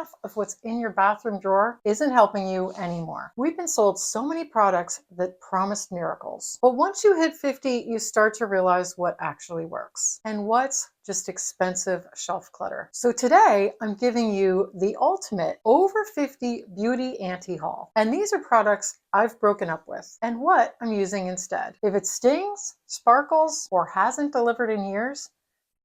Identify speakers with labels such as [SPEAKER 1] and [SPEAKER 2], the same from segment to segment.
[SPEAKER 1] half of what's in your bathroom drawer isn't helping you anymore. We've been sold so many products that promised miracles. But once you hit 50, you start to realize what actually works and what's just expensive shelf clutter. So today I'm giving you the ultimate over 50 beauty anti-haul. And these are products I've broken up with and what I'm using instead. If it stings, sparkles, or hasn't delivered in years,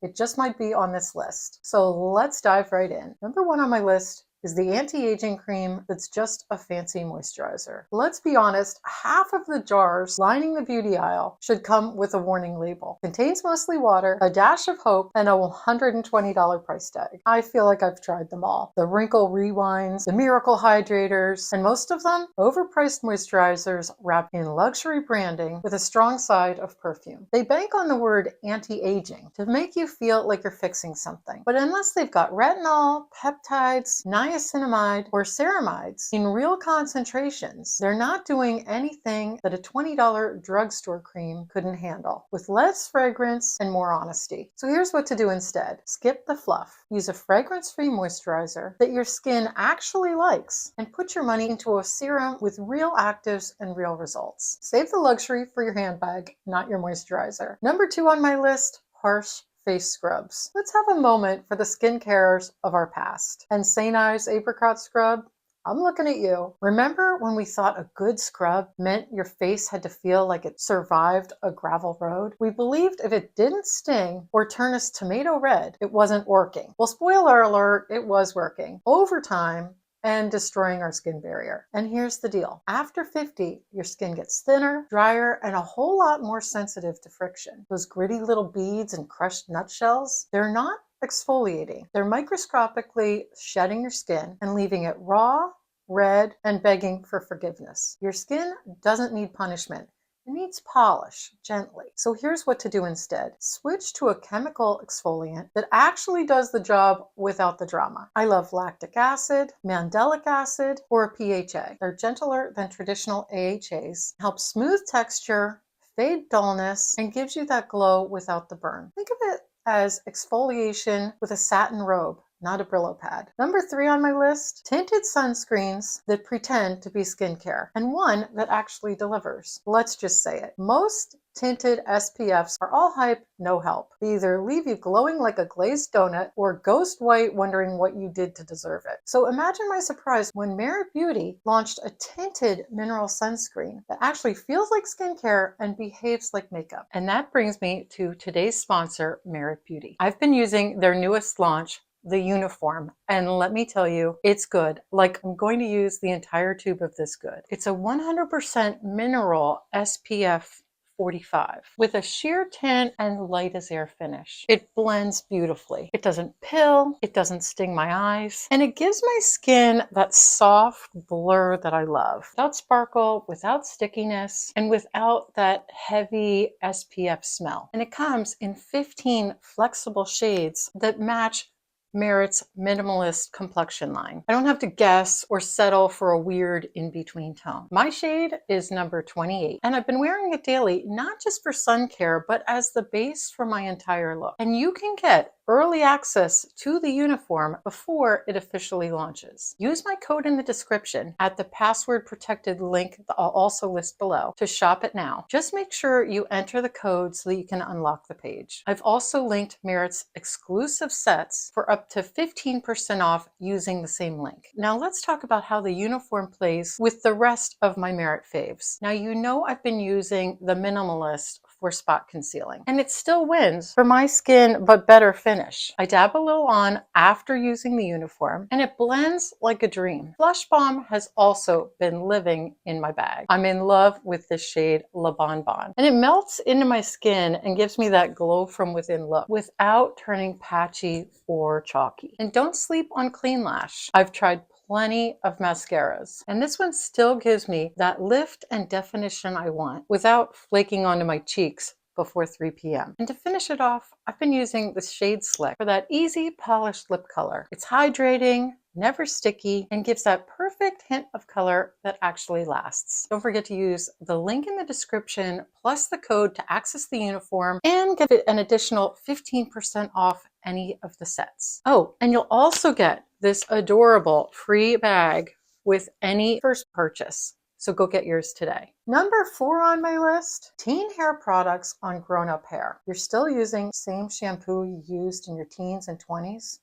[SPEAKER 1] it just might be on this list. So let's dive right in. Number one on my list is the anti-aging cream that's just a fancy moisturizer. Let's be honest, half of the jars lining the beauty aisle should come with a warning label. Contains mostly water, a dash of hope, and a $120 price tag. I feel like I've tried them all. The Wrinkle Rewinds, the Miracle Hydrators, and most of them, overpriced moisturizers wrapped in luxury branding with a strong side of perfume. They bank on the word anti-aging to make you feel like you're fixing something. But unless they've got retinol, peptides, niacinamide, or ceramides in real concentrations, they're not doing anything that a $20 drugstore cream couldn't handle, with less fragrance and more honesty. So here's what to do instead. Skip the fluff. Use a fragrance-free moisturizer that your skin actually likes, and put your money into a serum with real actives and real results. Save the luxury for your handbag, not your moisturizer. Number two on my list, harsh face scrubs. Let's have a moment for the skincares of our past. And St. Ives apricot scrub, I'm looking at you. Remember when we thought a good scrub meant your face had to feel like it survived a gravel road? We believed if it didn't sting or turn us tomato red, it wasn't working. Well, spoiler alert, it was working. Over time, and destroying our skin barrier. And here's the deal. After 50, your skin gets thinner, drier, and a whole lot more sensitive to friction. Those gritty little beads and crushed nutshells, they're not exfoliating. They're microscopically shedding your skin and leaving it raw, red, and begging for forgiveness. Your skin doesn't need punishment. It needs polish, gently. So here's what to do instead. Switch to a chemical exfoliant that actually does the job without the drama. I love lactic acid, mandelic acid, or a PHA. They're gentler than traditional AHAs, help smooth texture, fade dullness, and gives you that glow without the burn. Think of it as exfoliation with a satin robe, not a Brillo pad. Number three on my list, tinted sunscreens that pretend to be skincare, and one that actually delivers. Let's just say it. Most tinted SPFs are all hype, no help. They either leave you glowing like a glazed donut or ghost white wondering what you did to deserve it. So imagine my surprise when Merit Beauty launched a tinted mineral sunscreen that actually feels like skincare and behaves like makeup. And that brings me to today's sponsor, Merit Beauty. I've been using their newest launch, the uniform, and let me tell you, it's good. Like, I'm going to use the entire tube of this good. It's a 100% mineral SPF 45 with a sheer tint and light as air finish. It blends beautifully. It doesn't pill, it doesn't sting my eyes, and it gives my skin that soft blur that I love. Without sparkle, without stickiness, and without that heavy SPF smell. And it comes in 15 flexible shades that match Merit's Minimalist complexion line. I don't have to guess or settle for a weird in-between tone. My shade is number 28, and I've been wearing it daily, not just for sun care, but as the base for my entire look. And you can get early access to the uniform before it officially launches. Use my code in the description at the password protected link that I'll also list below to shop it now. Just make sure you enter the code so that you can unlock the page. I've also linked Merit's exclusive sets for up to 15% off using the same link. Now let's talk about how the uniform plays with the rest of my Merit faves. Now you know I've been using the Minimalist for spot concealing, and it still wins for my skin, but better finish. I dab a little on after using the uniform, and it blends like a dream. Blush Balm has also been living in my bag. I'm in love with this shade Bonbon, and it melts into my skin and gives me that glow from within look without turning patchy or chalky. And don't sleep on Clean Lash. I've tried plenty of mascaras, and this one still gives me that lift and definition I want without flaking onto my cheeks before 3 p.m. And to finish it off, I've been using the shade Slick for that easy polished lip color. It's hydrating, never sticky, and gives that perfect hint of color that actually lasts. Don't forget to use the link in the description plus the code to access the uniform and get an additional 15% off any of the sets. Oh, and you'll also get this adorable free bag with any first purchase. So go get yours today. Number 4 on my list, teen hair products on grown-up hair. You're still using the same shampoo you used in your teens and 20s.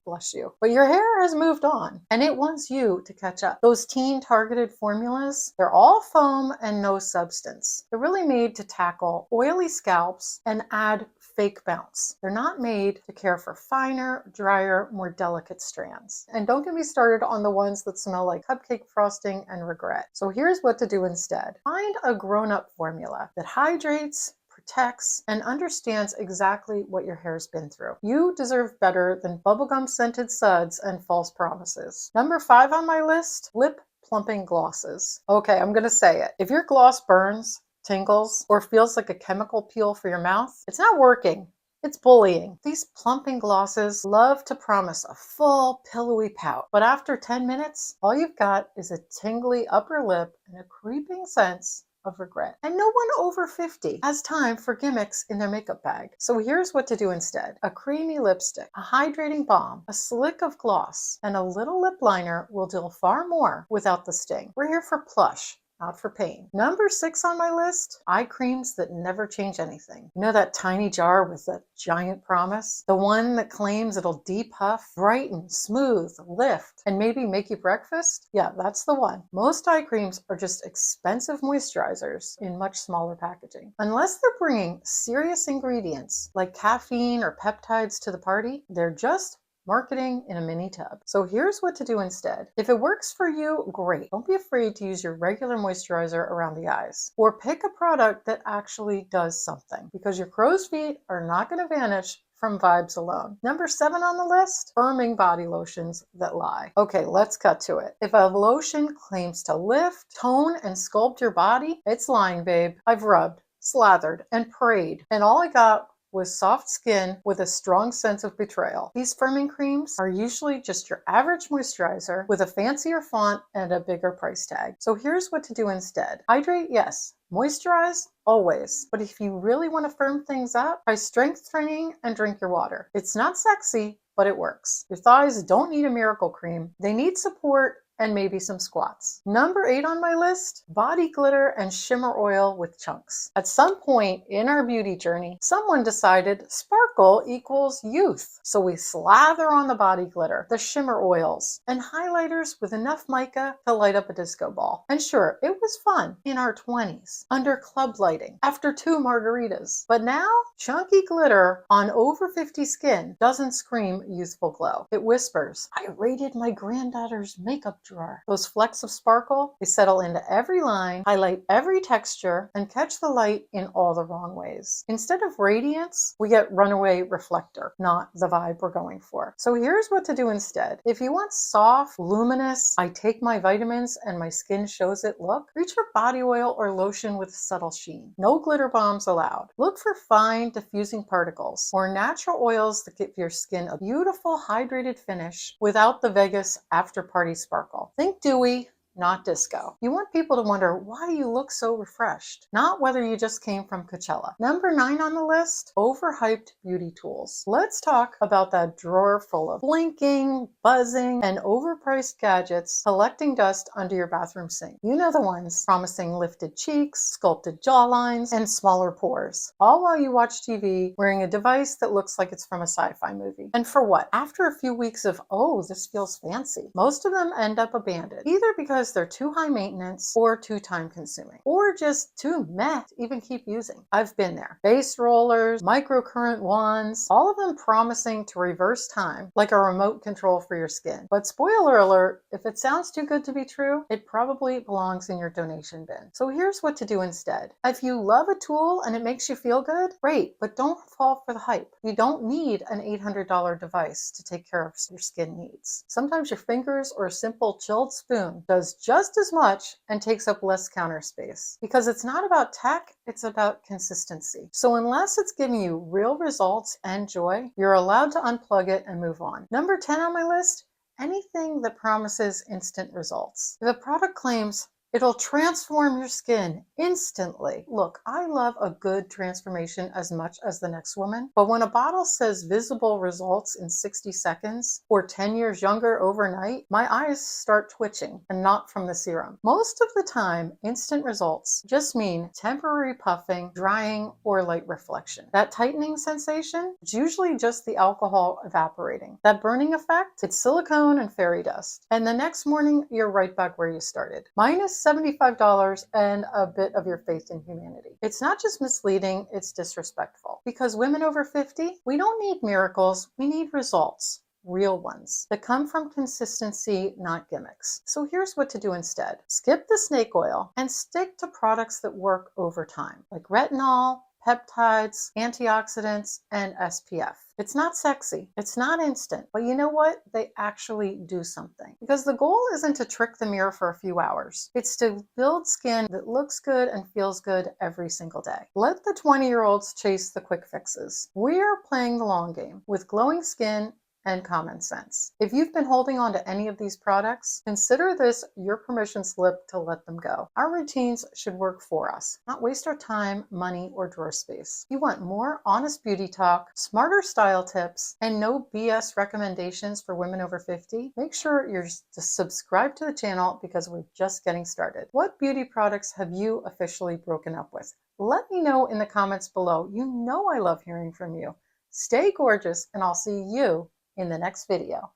[SPEAKER 1] Bless you. But your hair has moved on and it wants you to catch up. Those teen targeted formulas, they're all foam and no substance. They're really made to tackle oily scalps and add fake bounce. They're not made to care for finer, drier, more delicate strands. And don't get me started on the ones that smell like cupcake frosting and regret. So here's what to do instead. Find a grown-up formula that hydrates, protects, and understands exactly what your hair's been through. You deserve better than bubblegum scented suds and false promises. Number 5 on my list, lip plumping glosses. Okay, I'm gonna say it. If your gloss burns, tingles, or feels like a chemical peel for your mouth, it's not working. It's bullying. These plumping glosses love to promise a full, pillowy pout, but after 10 minutes, all you've got is a tingly upper lip and a creeping sense of regret. And no one over 50 has time for gimmicks in their makeup bag. So here's what to do instead. A creamy lipstick, a hydrating balm, a slick of gloss, and a little lip liner will do far more without the sting. We're here for plush, not for pain. Number 6 on my list, eye creams that never change anything. You know that tiny jar with that giant promise? The one that claims it'll depuff, brighten, smooth, lift, and maybe make you breakfast? Yeah, that's the one. Most eye creams are just expensive moisturizers in much smaller packaging. Unless they're bringing serious ingredients like caffeine or peptides to the party, they're just marketing in a mini tub. So here's what to do instead. If it works for you, great. Don't be afraid to use your regular moisturizer around the eyes. Or pick a product that actually does something, because your crow's feet are not going to vanish from vibes alone. Number 7 on the list, firming body lotions that lie. Okay, let's cut to it. If a lotion claims to lift, tone, and sculpt your body, it's lying, babe. I've rubbed, slathered, and prayed, and all I got was soft skin with a strong sense of betrayal. These firming creams are usually just your average moisturizer with a fancier font and a bigger price tag. So here's what to do instead. Hydrate, yes. Moisturize, always. But if you really want to firm things up, try strength training and drink your water. It's not sexy, but it works. Your thighs don't need a miracle cream. They need support and maybe some squats. Number 8 on my list, body glitter and shimmer oil with chunks. At some point in our beauty journey, someone decided sparkle equals youth. So we slather on the body glitter, the shimmer oils, and highlighters with enough mica to light up a disco ball. And sure, it was fun in our 20s, under club lighting, after 2 margaritas. But now, chunky glitter on over 50 skin doesn't scream youthful glow. It whispers, I raided my granddaughter's makeup drawer. Those flecks of sparkle, they settle into every line, highlight every texture, and catch the light in all the wrong ways. Instead of radiance, we get runaway reflector, not the vibe we're going for. So here's what to do instead. If you want soft, luminous, I take my vitamins and my skin shows it look, reach for body oil or lotion with subtle sheen. No glitter bombs allowed. Look for fine, diffusing particles or natural oils that give your skin a beautiful, hydrated finish without the Vegas after-party sparkle. Think dewy, not disco. You want people to wonder why you look so refreshed, not whether you just came from Coachella. Number 9 on the list, overhyped beauty tools. Let's talk about that drawer full of blinking, buzzing, and overpriced gadgets collecting dust under your bathroom sink. You know the ones promising lifted cheeks, sculpted jawlines, and smaller pores. All while you watch TV wearing a device that looks like it's from a sci-fi movie. And for what? After a few weeks of, oh, this feels fancy, most of them end up abandoned, either because they're too high maintenance or too time consuming, or just too meh to even keep using. I've been there. Base rollers, microcurrent wands, all of them promising to reverse time like a remote control for your skin. But spoiler alert, if it sounds too good to be true, it probably belongs in your donation bin. So here's what to do instead. If you love a tool and it makes you feel good, great, but don't fall for the hype. You don't need an $800 device to take care of your skin needs. Sometimes your fingers or a simple chilled spoon does just as much and takes up less counter space, because it's not about tech, it's about consistency. So unless it's giving you real results and joy, you're allowed to unplug it and move on. Number 10 on my list, anything that promises instant results. If a product claims It'll transform your skin instantly. Look, I love a good transformation as much as the next woman, but when a bottle says visible results in 60 seconds or 10 years younger overnight, my eyes start twitching, and not from the serum. Most of the time, instant results just mean temporary puffing, drying, or light reflection. That tightening sensation is usually just the alcohol evaporating. That burning effect, it's silicone and fairy dust. And the next morning, you're right back where you started. Minus $75 and a bit of your faith in humanity. It's not just misleading, it's disrespectful. Because women over 50, we don't need miracles, we need results. Real ones that come from consistency, not gimmicks. So here's what to do instead. Skip the snake oil and stick to products that work over time, like retinol, peptides, antioxidants, and SPF. It's not sexy, it's not instant, but you know what? They actually do something. Because the goal isn't to trick the mirror for a few hours. It's to build skin that looks good and feels good every single day. Let the 20-year-olds chase the quick fixes. We are playing the long game with glowing skin and common sense. If you've been holding on to any of these products, consider this your permission slip to let them go. Our routines should work for us, not waste our time, money, or drawer space. You want more honest beauty talk, smarter style tips, and no BS recommendations for women over 50? Make sure you're subscribed to the channel because we're just getting started. What beauty products have you officially broken up with? Let me know in the comments below. You know I love hearing from you. Stay gorgeous, and I'll see you in the next video.